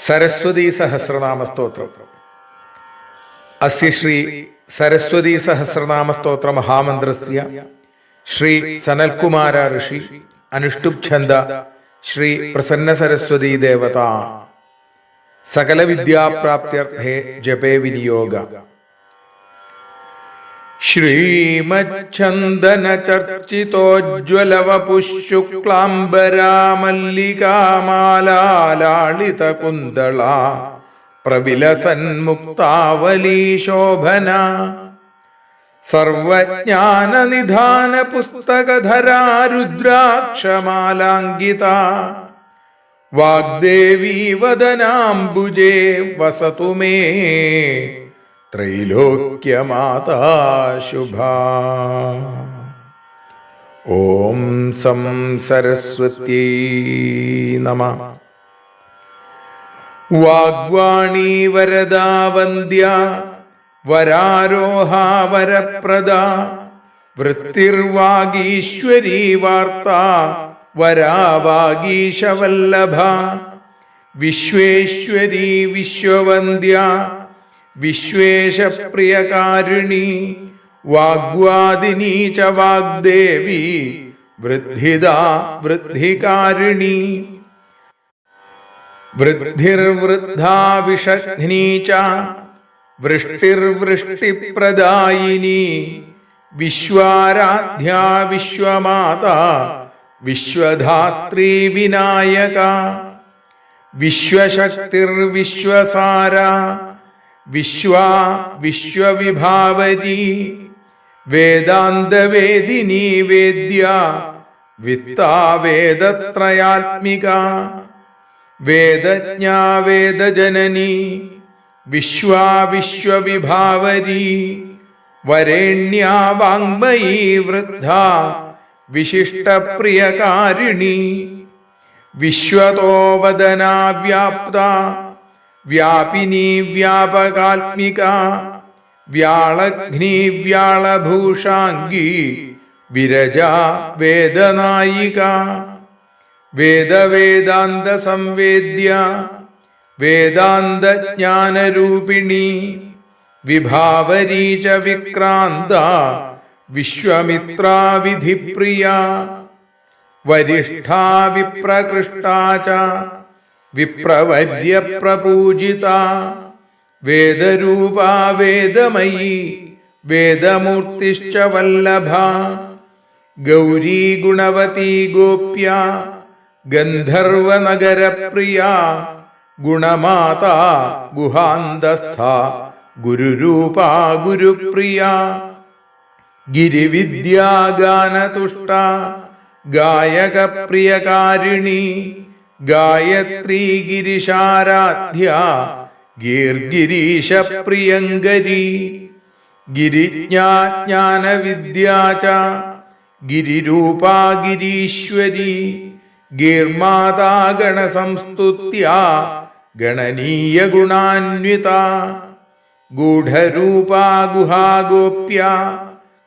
सरस्वती सहस्रनाम स्तोत्रम। अस्य श्री सरस्वती सहस्रनाम स्तोत्र महामंत्रस्य श्री सनल्कुमार ऋषि अनुष्टुप छंद श्री प्रसन्न सरस्वती देवता सकल विद्या प्राप्त्यर्थे जपे विनियोग। श्रीमच्छंदन चर्चितोज्ज्वल वपुशुक्लांबरा मल्लिका माला लालित कुंदला प्रविलसन्मुक्तावली शोभना सर्वज्ञान निधान पुस्तकधरा रुद्राक्षमालांगिता वाग्देवी वदनाम्बुजे वसतु मे त्रैलोक्यमाता शुभा। ओम सं सरस्वती नमः। वाग्वाणी वरदा वन्द्या वरारोहा वरप्रदा वृत्तिर्वागीश्वरी वार्ता वरावागीशवल्लभा विश्वेश्वरी विश्ववन्द्या विश्वेशप्रियकारिणी वाग्वादिनी च वाग्देवी वृद्धिदा वृद्धिकारिणी वृद्धिर्वृद्धा विषघ्नी च वृष्टिर्वृष्टिप्रदायिनी विश्वाराध्या विश्वमाता विश्वधात्री विनायका विश्वशक्तिर्विश्वसारा विश्वा विश्वविभावरी वेदान्तवेदिनी वेद्या वित्ता वेदत्रयात्मिका वेदज्ञा वेदजननी विश्वा विश्वविभावरी वरेण्या वाङ्मयी वृद्धा विशिष्टप्रियकारिणी विश्वतो वदना व्याप्ता व्यापिनी व्यापकात्मिका व्याळघ्नी व्याळभूषाङ्गी विरजा वेदनायिका वेदवेदान्त संवेद्या वेदान्त ज्ञानरूपिणी विभावरी च विक्रान्ता विश्वमित्रा विधिप्रिया वरिष्ठा विप्रकृष्टा च विप्रवर्य प्रपूजिता वेदरूपा वेदमयी वेदमूर्तिश्च वल्लभा गौरी गुणवती गोप्या गन्धर्वनगरप्रिया गुणमाता गुहान्तस्था गुरुरूपा गुरुप्रिया गिरिविद्या गानतुष्टा गायकप्रियकारिणी गायत्री गिरिशाराध्या गिर्गिरीशप्रियङ्करी गिरिज्ञा ज्ञानविद्या च गिरिरूपा गिरीश्वरी गिर्माता गणसंस्तुत्या गणनीयगुणान्विता गूढरूपा गुहागोप्या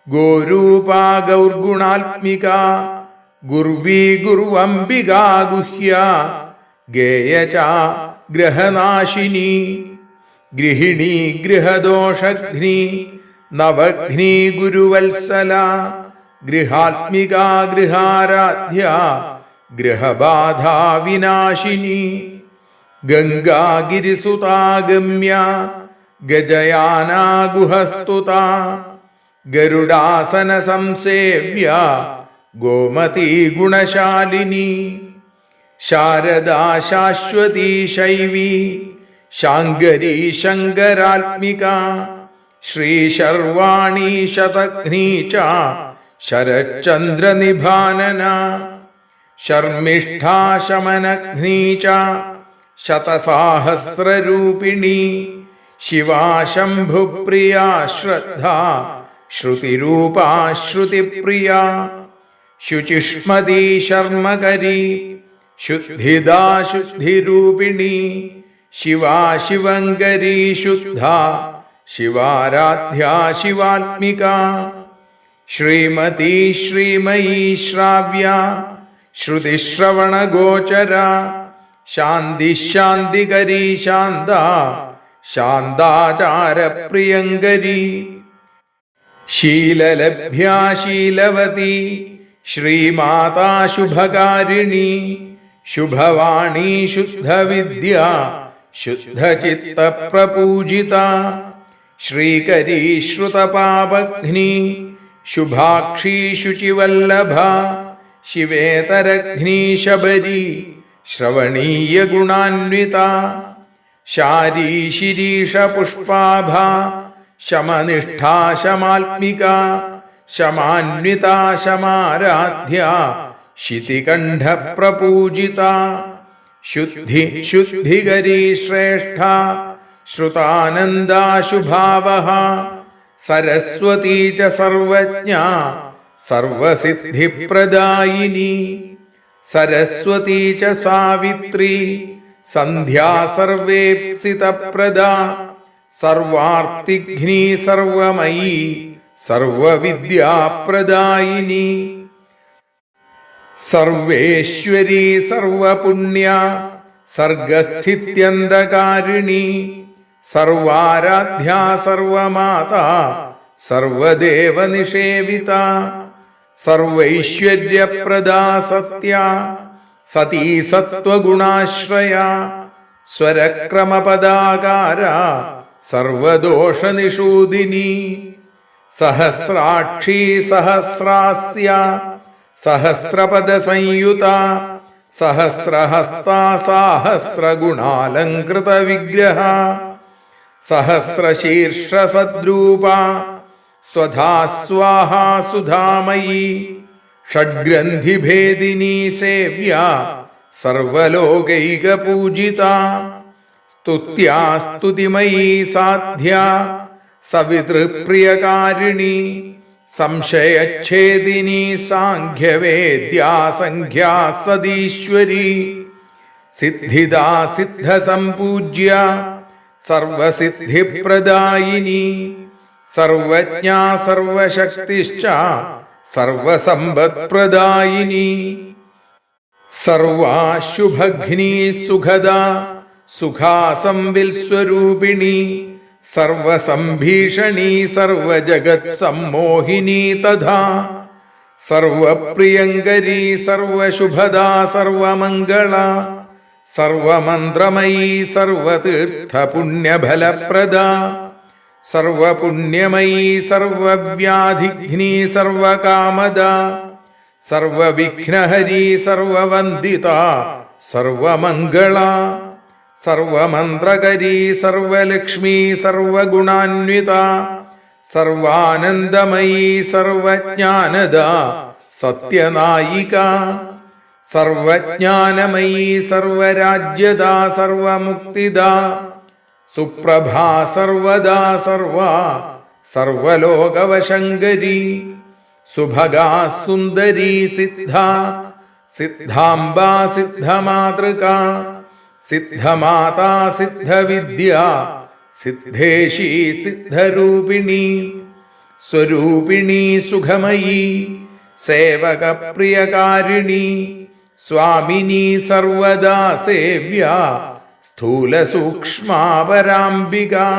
गोरूपा गौर्गुणात्मिका गुर्वी गुर्वम्बिका गुह्या गेयचा ग्रहनाशिनी गृहिणी गृहदोषघ्नी नवघ्नी गुरुवत्सला गृहात्मिका गृहाराध्या गृहबाधा विनाशिनी गंगा गिरिसुता गम्या गजयाना गुहस्तुता गरुडासन संसेव्या गोमती गुणशालिनी शारदा शाश्वती शैवी शांगरी शंकरात्मिका श्रीशर्वाणी शतघ्नी च शरच्चंद्र निभानना शर्मिष्ठा शमनघ्नी च शतसाहस्ररूपिणी शिवा शंभुप्रिया श्रद्धा श्रुतिरूपा श्रुतिप्रिया शुचिष्मती शर्मकरी शुद्धिदा शुद्धिरूपिणी शिवा शिवङ्करी शुद्धा शिवाराध्या शिवात्मिका श्रीमती श्रीमयी श्राव्या श्रुतिश्रवणगोचरा शान्तिशान्तिकरी शान्ता शान्ताचारप्रियङ्करी शीललभ्या शीलवती श्रीमाता शुभकारिणी शुभवाणी शुद्धविद्या शुद्धचित्तप्रपूजिता श्रीकरी श्रुतपापघ्नी शुभाक्षी शुचिवल्लभा शिवेतरघ्नी शबरी श्रवणीयगुणान्विता शारी शिरीषपुष्पाभा शमनिष्ठा शमात्मिका शमान्विता शमाराध्या शितिकण्ठप्रपूजिता शुद्धिकरी श्रेष्ठा श्रुतानन्दा शुभावहा सरस्वती च सर्वज्ञा सर्वसिद्धिप्रदायिनी सरस्वती च सावित्री सन्ध्या सर्वेप्सितप्रदा सर्वार्तिघ्नी सर्वमयी सर्वविद्याप्रदायिनी सर्वेश्वरी सर्वपुण्या सर्गस्थित्यन्धकारिणी सर्वाराध्या सर्वमाता सर्वदेवनिषेविता सर्वैश्वर्यप्रदा सत्या सती सत्त्वगुणाश्रया स्वरक्रमपदाकारा सर्वदोषनिषूदिनी सहस्राक्षी सहस्रास्या सहस्रपदसंयुता सहस्रहस्ता साहस्रगुणालङ्कृतविग्रहा सहस्रशीर्षसद्रूपा स्वधा स्वाहा सुधामयी षड्ग्रन्थिभेदिनी सेव्या सर्वलोकैकपूजिता स्तुत्या स्तुतिमयी साध्या सवितृप्रियकारिणी संशयच्छेदिनी सांख्यवेद्या संख्या सदीश्वरी सिद्धिदा सिद्धसम्पूज्या सर्वसिद्धिप्रदायिनी सर्वज्ञा सर्वशक्तिश्च सर्वसम्पत्प्रदायिनी सर्वाशुभघ्नी सुखदा सुखासंविल्स्वरूपिणी सर्वसंभीषणी सर्वजगत्सम्मोहिनी तथा सर्वप्रियङ्करी सर्वशुभदा सर्वमङ्गला सर्वमन्त्रमयी सर्वतीर्थपुण्यफलप्रदा सर्वपुण्यमयी सर्वव्याधिघ्नी सर्वकामदा सर्वविघ्नहरी सर्ववन्दिता सर्वमङ्गला सर्वमन्त्रकरी सर्वलक्ष्मी सर्वगुणान्विता सर्वानन्दमयी सर्वज्ञानदा सत्यनायिका सर्वज्ञानमयी सर्वराज्यदा सर्वमुक्तिदा सुप्रभा सर्वदा सर्वा सर्वलोकवशङ्करी सुभगा सुन्दरी सिद्धा सिद्धाम्बा सिद्धमातृका सिद्धमाता सिद्धविद्या सिद्धेशी सिद्धरूपिणी स्वरूपिणी सुखमयी सेवकप्रियकारिणी स्वामिनी सर्वदा सेव्या स्थूलसूक्ष्मापराम्बिका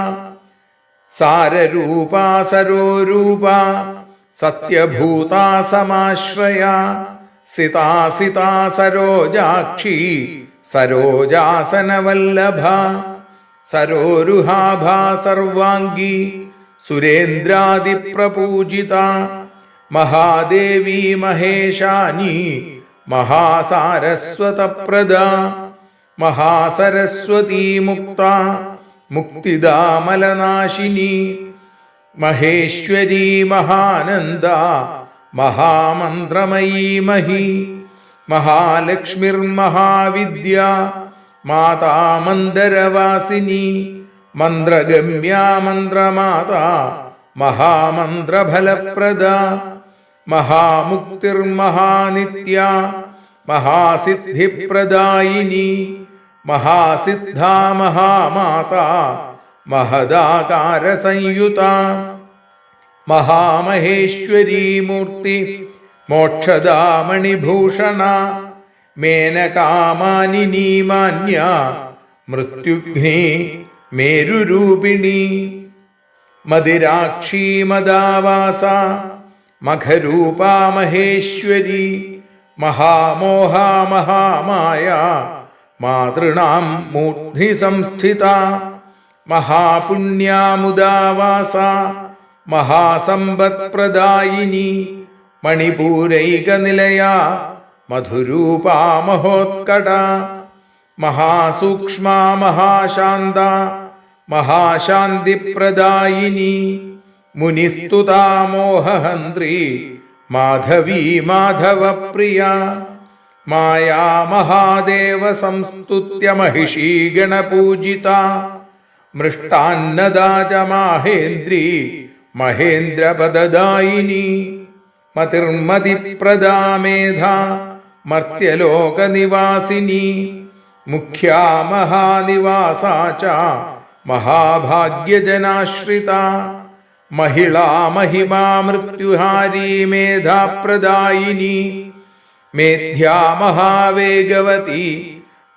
साररूपा सरोरूपा सत्यभूता समाश्रया सिता सिता सरोजाक्षी सरोजासनवल्लभा सरोरुहाभा सर्वांगी सुरेन्द्रादिप्रपूजिता महादेवी महेशानी महासारस्वतप्रदा महासरस्वती मुक्ता मुक्तिदा मलनाशिनी महेश्वरी महानंदा महामंत्रमयी मही महालक्ष्मीर्महाविद्या माता मंदरवासिनी मंत्रगम्या मंत्रमाता महामंत्रफलप्रदा महामुक्तिर्महानित्या महासिद्धिप्रदायिनी മഹാസിദ്ധാ മഹാമാതാ മഹദാകാരസംയുത മഹാമഹേശ്വരീ മൂർത്തി മോക്ഷദാ മണിഭൂഷണ മേനകാമാനിനീ മാന്യ മൃത്യുഘ്നി മേരുരൂപിണി മദിരാക്ഷി മദാവാസ മഖരൂപാ മഹേശ്വരി മഹാമോഹ മഹാമായ മാതൃണാം മൂർധ്നി സംസ്ഥിത മഹാപുണ്യാമുദാവാസ മഹാസമ്പത്പ്രദായിനി മണിപൂരൈകനിലയ മധുരൂപാ മഹോത്കട മഹാസൂക്ഷ്മ മഹാശാന്ത മഹാശാന്തിപ്രദായിനി മുനിസ്തുതാ മോഹഹന്ത്രി മാധവീ മാധവപ്രിയ മായാ മഹാദേവ സംസ്തുത്യ മഹിഷീ ഗണപൂജിത മൃഷ്ടാന്നദാ ച മാഹേന്ദ്രി മഹേന്ദ്രപദദായിനി മതിർമതിപ്രദാ മേധാ മർത്യലോകനിവാസിനി മുഖ്യാ മഹാനിവാസാ ച മഹാഭാഗ്യജനാശ്രിത മഹിളാ മഹിമാ മൃത്യുഹാരി മേധാപ്രദായിനി മേധ്യാ മഹാവേഗവതി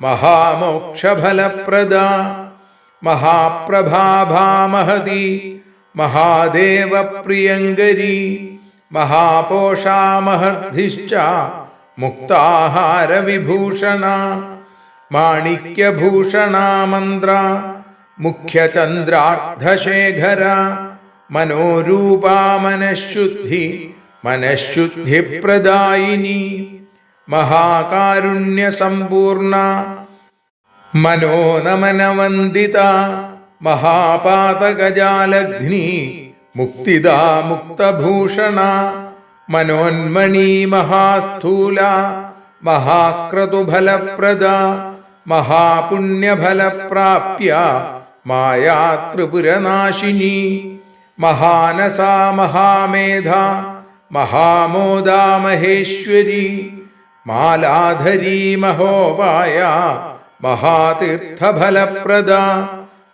മഹാമോക്ഷഫലപ്രദ മഹാപ്രഭാഭാ മഹതി മഹാദേവപ്രിയങ്കരി മഹാപോഷാ മഹർധിശ്ച മുക്താഹാരവിഭൂഷണ മാണിക്യഭൂഷണ മന്ത്ര മുഖ്യചന്ദ്രാർദ്ധശേഖര മനോരൂപാ മനഃശുദ്ധി മനഃശുദ്ധിപ്രദായിനി മഹാകാരുണ്യസമ്പൂർണ മനോനമനവന്ദിത മഹാപാതകജാലഘ്നി മുക്തിദാ മുക്തഭൂഷണ മനോന്മണി മഹാസ്ഥൂല മഹാക്രതുഫലപ്രദ മഹാപുണ്യഫലപ്രാപ്യ മായാ ത്രിപുരനാശിനി മഹാനസാ മഹാമേധ മഹാമോദാ മഹേശ്വരി മാലാധരീ മഹോപായ മഹാതീർത്ഥഫലപ്രദ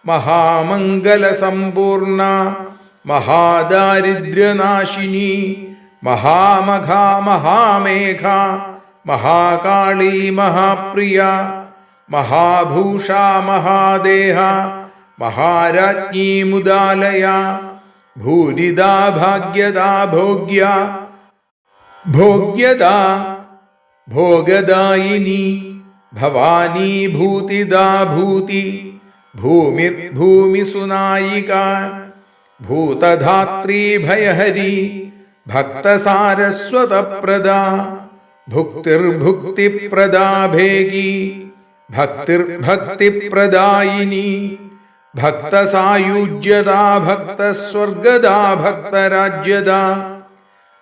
മഹാമംഗലസമ്പൂർണ മഹാദാരിദ്ര്യനാശിനി മഹാമഘാ മഹാമേഘ മഹാകാളീ മഹാപ്രിയ മഹാഭൂഷാ മഹാദേഹ മഹാരാജ്ഞീ മുദാലയ ഭൂരിദാ ഭാഗ്യദാ ഭോഗ്യ ഭോഗ്യദാ ഭോഗദായിനി ഭവാനി ഭൂതിദാ ഭൂതി ഭൂമിർഭൂമിസുനായിക ഭൂതധാത്രീ ഭയഹരി ഭക്തസാരസ്വതപ്രദ ഭുക്തിർഭുക്തിപ്രദാ ഭേഗി ഭക്തിർഭക്തിപ്രദായിനി ഭക്തസായുജ്യദാ ഭക്തസ്വർഗദാ ഭക്തരാജ്യദാ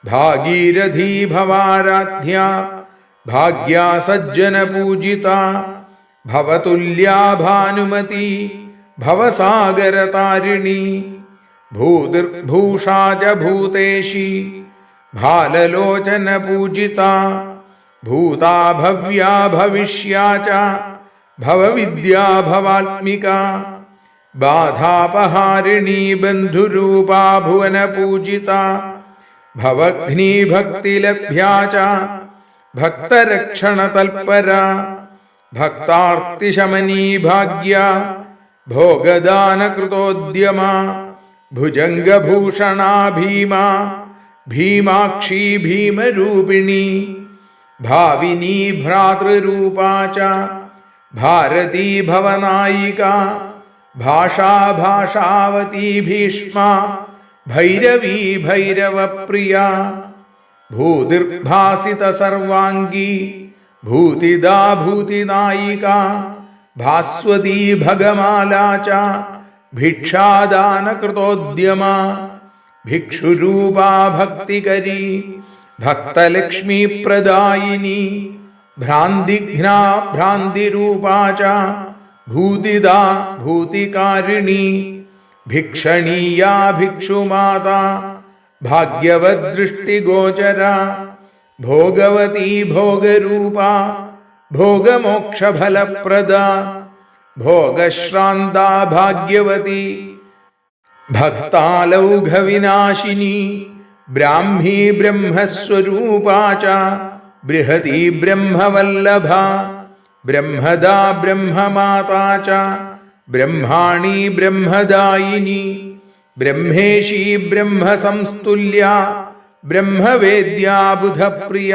ഭാഗീരഥീ ഭവാരാധ്യ ഭാഗ്യാ സജ്ജനപൂജിത ഭവതുല്യാ ഭാനുമതി ഭവസാഗരതാരിണി ഭൂതിർഭൂഷാ ച ഭൂതേഷി ഭാലലോചനപൂജിത ഭൂതാ ഭവ്യാ ഭവിഷ്യാ ച ഭവവിദ്യാ ഭവാത്മിക ബാധാപഹാരിണീ ബന്ധുരൂപാ ഭുവനപൂജിത ഭവഘ്നീ ഭക്തിലഭ്യാ ച ഭക്തരക്ഷണതൽപര ഭക്താർത്തിശമനീ ഭാഗ്യ ഭോഗദാനകൃതോദ്യമ ഭുജംഗഭൂഷണാ ഭീമാ ഭീമാക്ഷീ ഭീമരൂപിണി ഭാവിനീ ഭ്രാതൃരൂപാ ച ഭാരതീ ഭവനായിക ഭാഷാ ഭാഷാവതീ ഭീഷ്മ ഭൈരവീ ഭൈരവപ്രിയ ഭൂതിർഭാസിത സർവാംഗീ ഭൂതിദാ ഭൂതിനായിക ഭാസ്വതീ ഭഗമാലാ ച ഭിക്ഷാദാനകൃതോദ്യമ ഭിക്ഷുരൂപാ ഭക്തികരീ ഭക്തലക്ഷ്മീ പ്രദായിനി ഭ്രാന്തിഘ്നാ ഭ്രാന്തിരൂപാ ച ഭൂതിദാ ഭൂതികാരിണി ഭിക്ഷണീയാ ഭിക്ഷുമാതാ ഭാഗ്യവദ്ദൃഷ്ടിഗോചര ഭോഗവതീ ഭോഗരൂപാ ഭോഗമോക്ഷഫലപ്രദ ഭോഗശ്രാന്താ ഭാഗ്യവതി ഭക്താലൗഘവിനാശിനി ബ്രാഹ്മീ ബ്രഹ്മസ്വരൂപാ ച ബൃഹതി ബ്രഹ്മവല്ലഭ ബ്രഹ്മദാ ബ്രഹ്മമാതാ ച ബ്രഹ്മാണി ബ്രഹ്മദായിനി ബ്രഹ്മേശി ബ്രഹ്മസംസ്തുല്യ ബ്രഹ്മവേദ്യാ ബുധപ്രിയ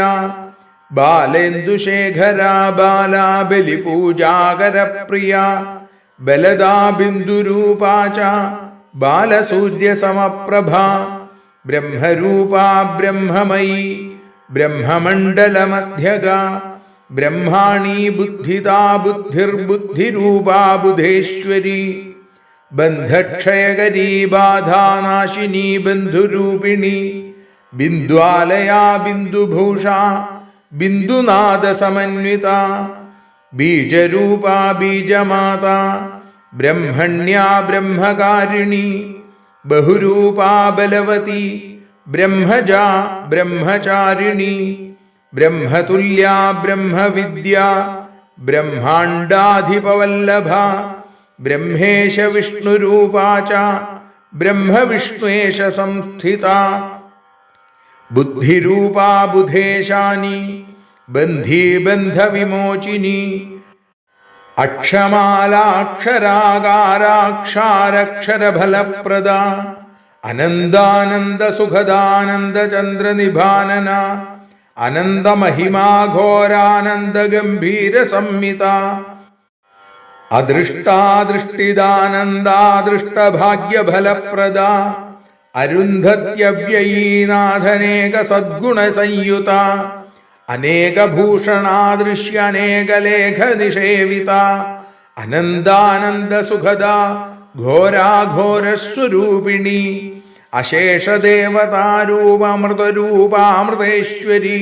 ബാലേന്ദുശേഖരാ ബാലാ ബലിപൂജാകരപ്രിയ ബലദാ ബിന്ദുരൂപാ ച ബാലസൂര്യസമപ്രഭാ ബ്രഹ്മരൂപാ ബ്രഹ്മമയീ ബ്രഹ്മമണ്ഡലമധ്യഗാ ബ്രഹ്മാണി ബുദ്ധിദാ ബുദ്ധിർബുദ്ധിരൂപാ ബുധേശ്വരി ബന്ധക്ഷയകരീ ബാധാനാശിനി ബന്ധുരൂപിണി ബിന്ദ്വാലയാ ബിന്ദുഭൂഷാ ബിന്ദുനാദസമന്വിതാ ബീജരൂപാ ബീജമാതാ ബ്രഹ്മണ്യാ ബ്രഹ്മകാരിണി ബഹുരൂപാ ബലവതി ബ്രഹ്മജാ ബ്രഹ്മചാരിണി ബ്രഹ്മതുല്യാ ബ്രഹ്മവിദ്യാ ബ്രഹ്മാണ്ഡാധിപവല്ലഭ ബ്രഹ്മേശ വിഷ്ണുരൂപാ ച ബ്രഹ്മവിഷ്ണുവേശ സംസ്ഥിതാ ബുദ്ധിരൂപാ ബുധേശാനി ബന്ധീ ബന്ധവിമോചിനി അക്ഷമാലാക്ഷരാകാരാക്ഷാരക്ഷരഫലപ്രദ അനന്താനന്ദസുഖദാനന്ദചന്ദ്രനിഭാനന അനന്തമഹിമാഘോരാനന്ദഗംഭീരസംഹിത അദൃഷ്ടാദൃഷ്ടിദാനന്ദാദൃഷ്ടഭാഗ്യഫലപ്രദ അരുന്ധത്യവ്യയീനാഥനേകസദ്ഗുണസംയുത അനേകഭൂഷണാദൃശ്യനേകലേഖനിഷേവിത അനന്താനന്ദസുഖദ ഘോരാഘോരസ്വരൂപിണി അശേഷദേവതാരൂപമൃതരൂപാമൃതേശ്വരി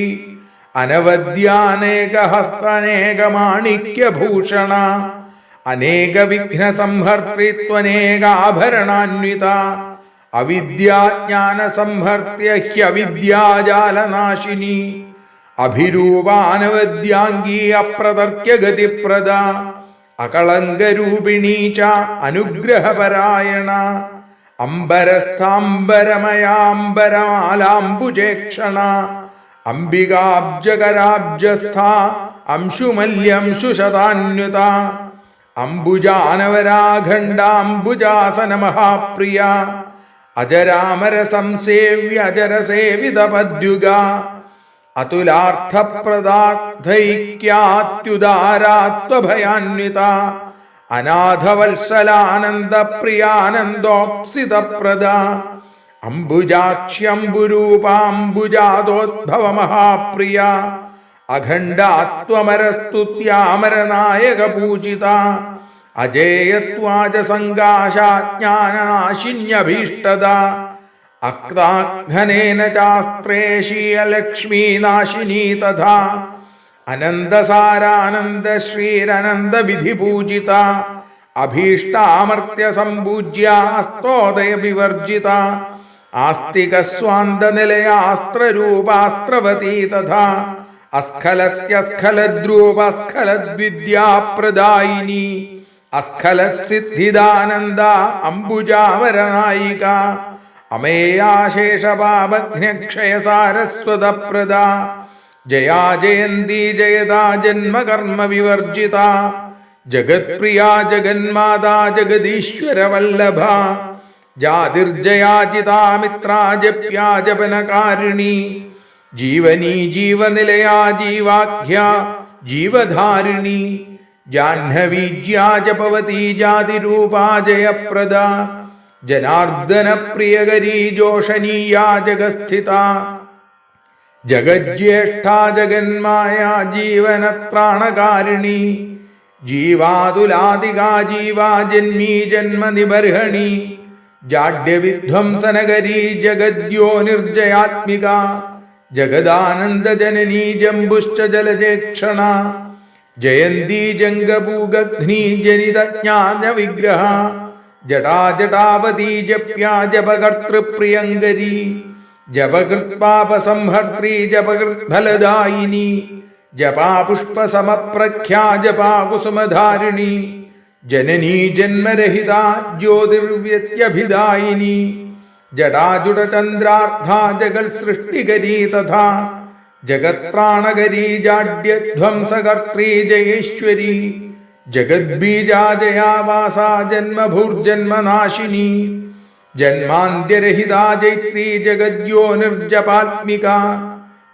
അനവദ്യാനേകഹസ്തനേകമാണിക്യഭൂഷണ അനേകവിഘ്നസംഹർത്തൃത്വനേകാഭരണാന്വിത അവിദ്യാജ്ഞാനസംഹർത്യഹ്യവിദ്യാജാലനാശിനി അഭിരൂപാനവദ്യാംഗീ അപ്രതർക്യഗതിപ്രദ അകളങ്കരൂപിണീ ച അനുഗ്രഹപരായണ അംബരസ്ഥാംബരമയാംബരമാലാംബുജേക്ഷണ അംബികാബ്ജകരാബ്ജസ്ഥ അംശുമല്യംശുശതാന്യുത അംബുജാനവരാഖണ്ഡാംബുജാസനമഹാപ്രിയ അജരാമര സംസേവ്യ അജരസേവിതപദ്യുഗ അതുലാർത്ഥപ്രദാർത്ഥൈക്യാത്യുദാരാത്വഭയാന്വിത അനാഥവത്സലാനന്ദപ്രിയാനന്ദോപ്സിതപ്രദ അംബുജാക്ഷ്യംബുരൂപാംബുജാതോദ്ഭവമഹാപ്രിയ അഖണ്ഡാത്വമരസ്തുത്യാമരനായകപൂജിത അജേയത്വാച സംഘാശാജ്ഞാനനാശിന്യഭീഷ്ടദ അക്താഘനേന ചാസ്ത്രേശീയലക്ഷ്മീനാശിനീ തഥാ അനന്തസാരാനന്ദശ്രീരനന്ദവിധിപൂജിത അഭീഷ്ടാമർത്യസമ്പൂജ്യാസ്തോദയവിവർജിത ആസ്തികസ്വാന്തനിലയാസ്ത്രരൂപാസ്ത്രവതീ തഥാ അസ്ഖലത്യസ്ഖലദ്രൂപസ്ഖലദ്വിദ്യാപ്രദായിനി അസ്ഖലത്സിദ്ധിദാനന്ദ അംബുജാവരനായിക അമേയാശേഷപാപഘ്നക്ഷയസാരസ്വതപ്രദ ജയാ ജയന്തി ജയതാ ജന്മകർമ്മ വിവർജിത ജഗത്പ്രിയാ ജഗന്മാതാ ജഗദീശ്വരവല്ലഭ ജാതിർജയാചിതാമിത്രാ ജപ്യാ ജപനകാരിണി ജീവനീ ജീവനിലയാ ജീവാഖ്യ ജീവധാരിണി ജാഹ്നവീജ്യാ ജപവതി ജാതിരൂപാ ജയപ്രദ ജനാർദ്ദന പ്രിയകരീ ജോഷണീയാ ജഗസ്ഥിത ജഗജ്യേഷ്ഠാ ജഗന്മായാ ജീവനത്രാണകാരിണി ജീവാതുലാദികാ ജീവാ ജന്മീ ജന്മനിബർഹണി ജാഡ്യവിധ്വംസനകരീ ജഗദ്യോ നിർജയാത്മിക ജഗദാനന്ദജനനീ ജംബുശ്ച ജലജേക്ഷണ ജയന്തി ജംഗഭൂഗഘ്നീ ജനിതജ്ഞാനവിഗ്രഹ ജടാജടാവതീ ജപ്യാ ജപകർത്തൃപ്രിയങ്കരീ ജപകൃത്പാപസംഹർत्री ജപകൃത്ഫലദായിനി ജപാപുഷ്പസമപ്രഖ്യാ ജപാകുസുമധാരിണി ജനനീ ജന്മരഹിത ജ്യോതിർവ്യത്യഭിദായിനി ജടാജുടചന്ദ്രാർദ്ധ ജഗൽ സൃഷ്ടികരീ തഥാ ജഗത്രാണകരീ ജാഡ്യധ്വംസകർത്രേ ജയേശ്വരി ജഗദ്ബീജാജയാ വാസാ ജന്മഭൂർജന്മനാശിനി ജന്മാന്ത്യരഹിതാ ജൈത്രീ ജഗദ്യോ നിർജപാത്മിക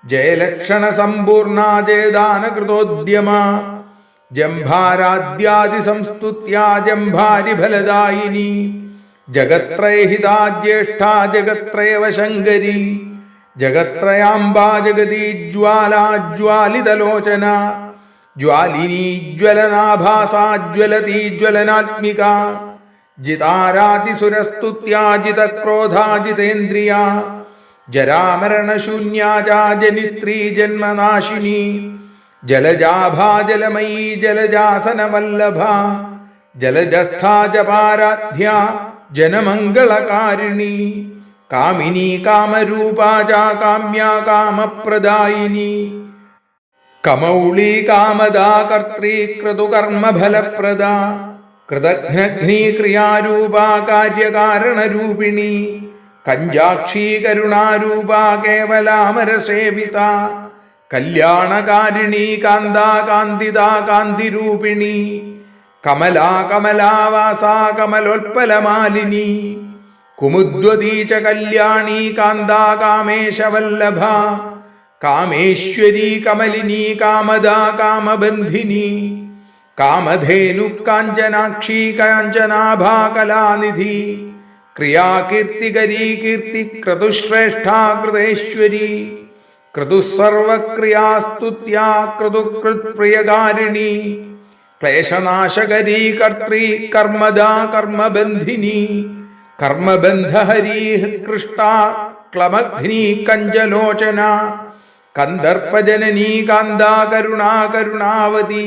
ജയലക്ഷണ സമ്പൂർണ ജയദാനകൃതോദ്യമ ജംഭാരാദ്യാദി സംസ്തുത്യാ ജംഭാരി ഫലദായിനി ജഗത്രയഹിതാ ജ്യേഷ്ഠാ ജഗത്രയവ ശങ്കരി ജഗത്രയാംബാ ജഗതി ജ്വാലാ ജ്വാലിതലോചന ജ്വാലിനി ജ്വലനാഭാസാ ജ്വലതി ജ്വലനാത്മിക ജിതാരാതിസുരസ്തുത്യാ ജിതക്രോധാ ജിതേന്ദ്രിയ ജരാമരണശൂന്യാ ച ജനിത്രീ ജന്മനാശിനി ജലജാഭാ ജലമയീ ജലജാസനവല്ലഭ ജലജസ്ഥാ ജപാരാധ്യ ജനമംഗളകാരിണി കാമിനി കാമരൂപാ ച കാമ്യാ കാമപ്രദായിനി കമൗളീ കാമദാ കർത്രേ ക്രതുകർമ്മഫലപ്രദാ കൃതഘ്നഘ്നീ ക്രിയാരൂപാ കാര്യകാരണരൂപിണി കഞ്ചാക്ഷീ കരുണാരൂപാ കേവലാമരസേവിത കല്യാണകാരിണീ കാന്താ കാന്തിതാ കാന്തിരൂപിണി കമലാ കമലാവാസാ കമലോത്പലമാലിനി കുമുദ്വതീ ച കല്യാണീ കാന്താ കാമേശവല്ലഭ കാമേശ്വരീ കമലിനി കാമദാ കാമബന്ധിനി കാമധേനു കാഞ്ചനാക്ഷി കാഞ്ചനാഭാ കലാനിധി ക്രിയാകീർത്തികരീ കീർത്തി ക്രതുശ്രേഷ്ഠാ കൃതേശ്വരി ക്രതുസർവക്രിയാസ്തുത്യാ ക്രതുകൃത്പ്രിയകാരിണി ക്ലേശനാശകരീ കർत्री കർമ്മദാ കർമ്മബന്ധിനി കർമ്മബന്ധഹരീ കൃഷ്ട ക്ലമഘ്നി കഞ്ചലോചന കന്ദർപ്പജനനീ കാന്താ കരുണാ കരുണാവതി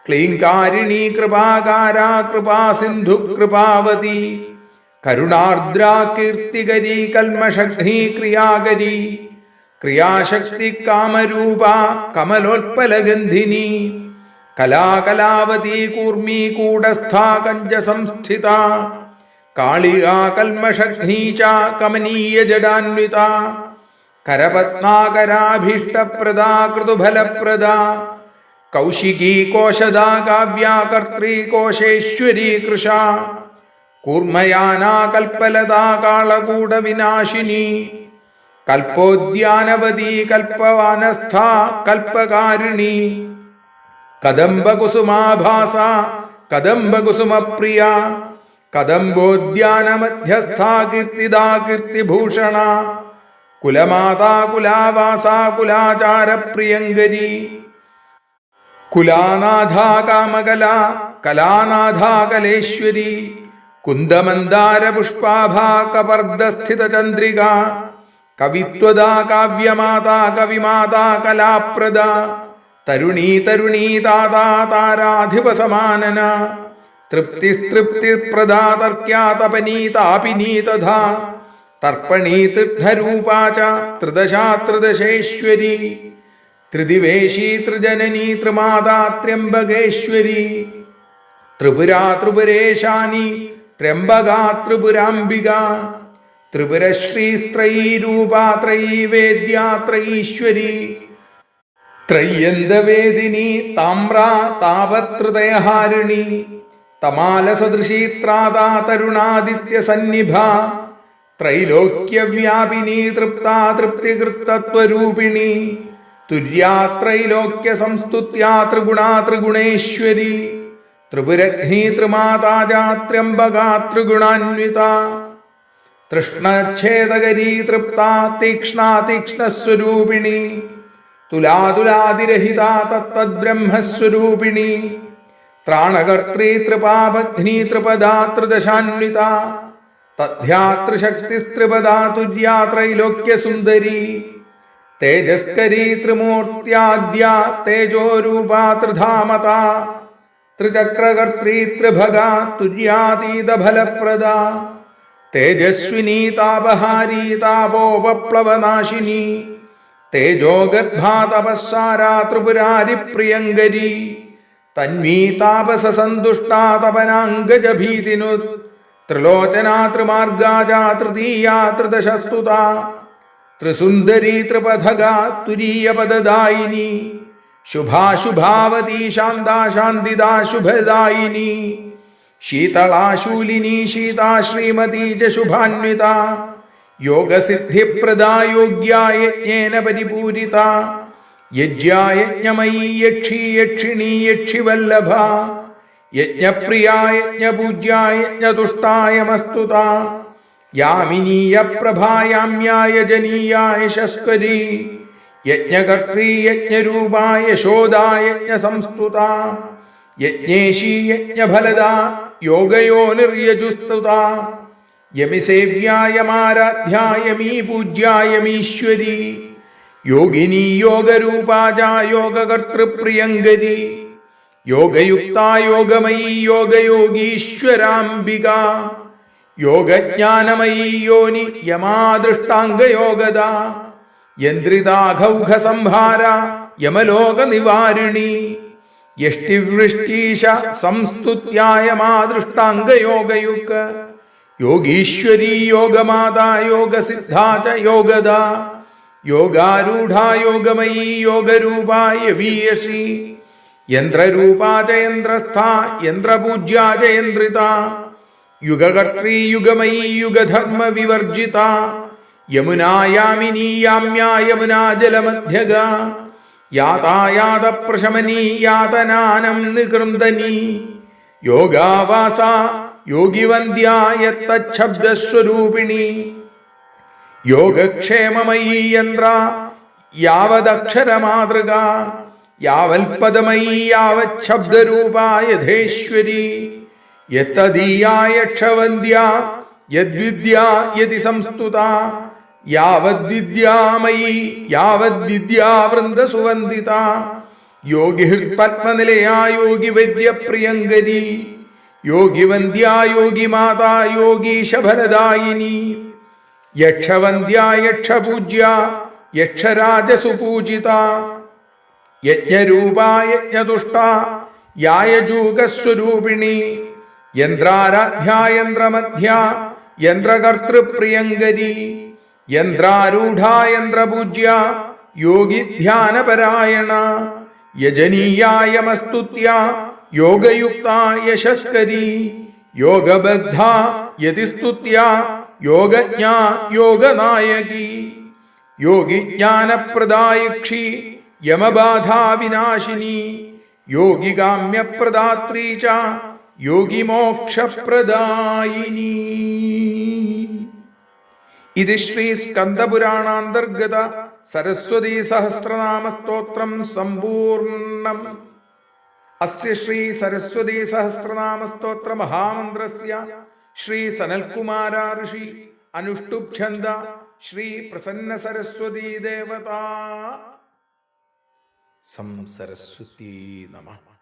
ക്ലീങ്കാരിണീ കൃപാകാരാ കൃപാസിന്ധു കൃപാവതി കരുണാർദ്രാ കീർത്തികരീ കൽമഷഘ്നീ ക്രിയാകരീ ക്രിയാശക്തി കാമരൂപാ കമലോത്പലഗന്ധിനി കലാകലാവതി കൂർമീ കൂടസ്ഥാ കഞ്ചസംസ്ഥിത കാളികാ കൽമഷഘ്നീ ച കമനീയ ജഡാന്വിത കരപത്നാകരാഭീഷ്ടപ്രദാ കൃതുഫലപ്രദാ കൗശികീ കോശദാ കാവ്യാ കർत्री കോശേശ്വരീ കൃശാ കൂർമയാനാ കൽപ്പലതാ കാളകൂടവിനാശിനി കൽപ്പോദ്യാനവതീ കൽപ്പവാനസ്ഥാ കൽപ്പകാരിണി കദംബകുസുമാഭാസാ കദംബകുസുമപ്രിയ കദംബോദ്യാനമധ്യസ്ഥാ കീർത്തിദാ കീർത്തിഭൂഷണ കുലമാതാ കുലാവാസാ കുലാചാരപ്രിയങ്കരി കുലാനാഥാ കാമകലാ കലാനാഥാ കലേശ്വരി കുന്ദമന്ദാരപുഷ്പാഭാ കപർദസ്ഥിതചന്ദ്രിക കവിത്വദാ കാവ്യമാതാ കവിമാതാ കലാപ്രദാ തരുണീ തരുണീ താതാ താരാധിപസമാനന തൃപ്തിസ്തൃപ്തിപ്രദാ തർക്യാ തപനീ താപിനീ തഥാ തർപ്പണീ തീർത്ഥരൂപാ ച ത്രിദശാ ത്രിദശേശ്വരി ത്രിദിവേശീ ത്രിജനനീ ത്രിമാതാ ത്രയംബകേശ്വരി ത്രിപുരാ ത്രിപുരേശാനി ത്രയംബകാ ത്രിപുരാംബിക ത്രിപുരശ്രീസ്ത്രയീ രൂപാ ത്രയീ വേദ്യാ ത്രയീശ്വരി ത്രയ്യന്തവേദിനി താമ്രാ താപത്രതയഹാരിണി തമാലസദൃശീ ത്രാതാ തരുണാദിത്യസന്നിഭ ത്രൈലോക്യവ്യാപിനി തൃപ്താ തൃപ്തികൃത്തത്വരൂപിണി തുര്യാ ത്രൈലോക്യസംസ്തുത്യാ ത്രിഗുണാ ത്രിഗുണേശ്വരി ത്രിപുരഘ്നീ ത്രിമാതാ ച ത്രയംബകാ ത്രിഗുണാന്വിത തൃഷ്ണച്ഛേദകരീ തൃപ്താ തീക്ഷ്ണാ തീക്ഷ്ണസ്വരൂപിണി തുലാതുലാതിരഹിതാ തത്തദ്ബ്രഹ്മസ്വരൂപിണി ത്രാണകർत्री ത്രിപാഭഗ്നി ത്രിപദാ ത്രിദശാന്വിത തദ്ധ്യാതൃശക്തിസ്ത്രിപദാ തുര്യാ ത്രൈലോക്യസുന്ദരി തേജസ്കരീ ത്രിമൂർത്യാദ്യ തേജോരൂപാ ത്രിധാമത ത്രിചക്രകർत्री ത്രിഭഗാ തുര്യാതീതഫലപ്രദാ തേജസ്വിനി താപഹാരി താപോപപ്ലവനാശിനി തേജോഗർഭാ തപസ്സാരാ ത്രിപുരാരി പ്രിയങ്കരി തന്വീ താപസ സന്തുഷ്ടാ തപനാംഗജ ഭീതിനു ത്രിലോചനാ ത്രിമാർഗാജാ തൃതീയാ ത്രിദശസ്തുതാ ത്രിസുന്ദരീ ത്രിപഥഗാ തുരീയപദദായിനി ശുഭാശുഭാവതി ശാന്താ ശാന്തിദാ ശുഭദായിനി ശീതളാ ശൂലിനി ശീതാ ശ്രീമതി ച ശുഭാന്വിത യോഗസിദ്ധിപ്രദാ യോഗ്യാ യജ്ഞേന പരിപൂരിത യജ്ഞാ യജ്ഞമയീ യക്ഷി യക്ഷിണീ യക്ഷിവല്ലഭ യജ്ഞപ്രിയാ യജ്ഞപൂജ്യാ യജ്ഞതുഷ്ടായമസ്തുത യാമിനീയ പ്രഭായാമ്യായ ജനീയായ ശസ്കരി യജ്ഞകർत्री യജ്ഞരൂപാ യശോദാ യജ്ഞസംസ്തുത യജ്ഞേശീ യജ്ഞഫലദാ യോഗയോനിർയജുസ്തുത യമിസേവ്യായമാരാധ്യാ യമീ പൂജ്യാ യമീശ്വരി യോഗിനീ യോഗരൂപാ ച യോഗകർത്തൃപ്രിയങ്കരി യോഗയുക്താ യോഗമയീ യോഗയോഗീശ്വരാംബിക യോഗജ്ഞാനമയീ യോനി യമാദൃഷ്ടാംഗയോഗദ യന്ത്രിതാഘൗഘ സംഹാര യമലോക നിവാരിണി യഷ്ടിവൃഷ്ടീശ സംസ്തുത്യായമാദൃഷ്ടാംഗയോഗയുക്ത യോഗീശ്വരീ യോഗമാതാ യോഗസിദ്ധാ ച യോഗദ യോഗാരൂഢാ യോഗമയീ യോഗരൂപാ യവീയസി യന്ത്രരൂപാ ച യന്ത്രസ്ഥാ യന്ത്രപൂജ്യാ ച യന്ത്രിത യുഗകർत्री യുഗമയീ യുഗധർമ്മ വിവർജിത യമുനായാമിനീ യാമ്യാ യമുനാ ജലമധ്യഗ യാതായാത പ്രശമനീ യാതനാനം നികൃന്ദനി യോഗാവാസ യോഗിവന്ദ്യാ യത്തച്ഛബ്ദസ്വരൂപിണി യോഗക്ഷേമമയീ യന്ത്ര യാവദക്ഷരമാതൃക യാവൽപദമയീ യാവച്ഛബ്ദരൂപാ യഥേശ്വരി യത്തദീയായക്ഷവന്ദ്യാ യദ്വിദ്യാ യതി സംസ്തുത യാവദ്വിദ്യാമയീ യാവദ്വിദ്യാവൃന്ദസുവന്ദിത യോഗിഹൃത്പത്മനിലയാ യോഗിവര്യപ്രിയങ്കരി യോഗിവന്ദ്യാ യോഗിമാതാ യോഗീശഫലദായിനി യക്ഷവന്ദ്യാ യക്ഷപൂജ്യാ യക്ഷരാജസുപൂജിത യജ്ഞരൂപാ യജ്ഞതുഷ്ടാ യായജൂകസ്വരൂപിണി യന്ത്രാരാധ്യാ യന്ത്രമധ്യാ യന്ത്രകർത്തൃപ്രിയങ്കരി യന്ത്രാരൂഢാ യന്ത്രപൂജ്യാ യോഗിധ്യാനപരായണ യജനീയായമസ്തുത്യാ യോഗയുക്താ യശസ്കരി യോഗബദ്ധാ യതിസ്തുത്യാ യോഗജ്ഞാ യോഗനായകി യോഗിജ്ഞാനപ്രദായിക്ഷി യമബാധാവിനാശിനി യോഗികാമ്യപ്രദാത്രീ ച യോഗിമോക്ഷപ്രദായിനി. ഇത് ശ്രീ സ്കന്ദപുരാണാന്തർഗത സരസ്വതീ സഹസ്രനാമ സ്തോത്രം സമ്പൂർണം. അസ്യ ശ്രീ സരസ്വതീ സഹസ്രനാമ സ്തോത്ര മഹാമന്ത്രസ്യ ശ്രീ സനൽകുമാര ഋഷി അനുഷ്ടുപ് ഛന്ദ ശ്രീ പ്രസന്ന സരസ്വതീ ദേവതാ സം സരസ്വതീ നമഃ.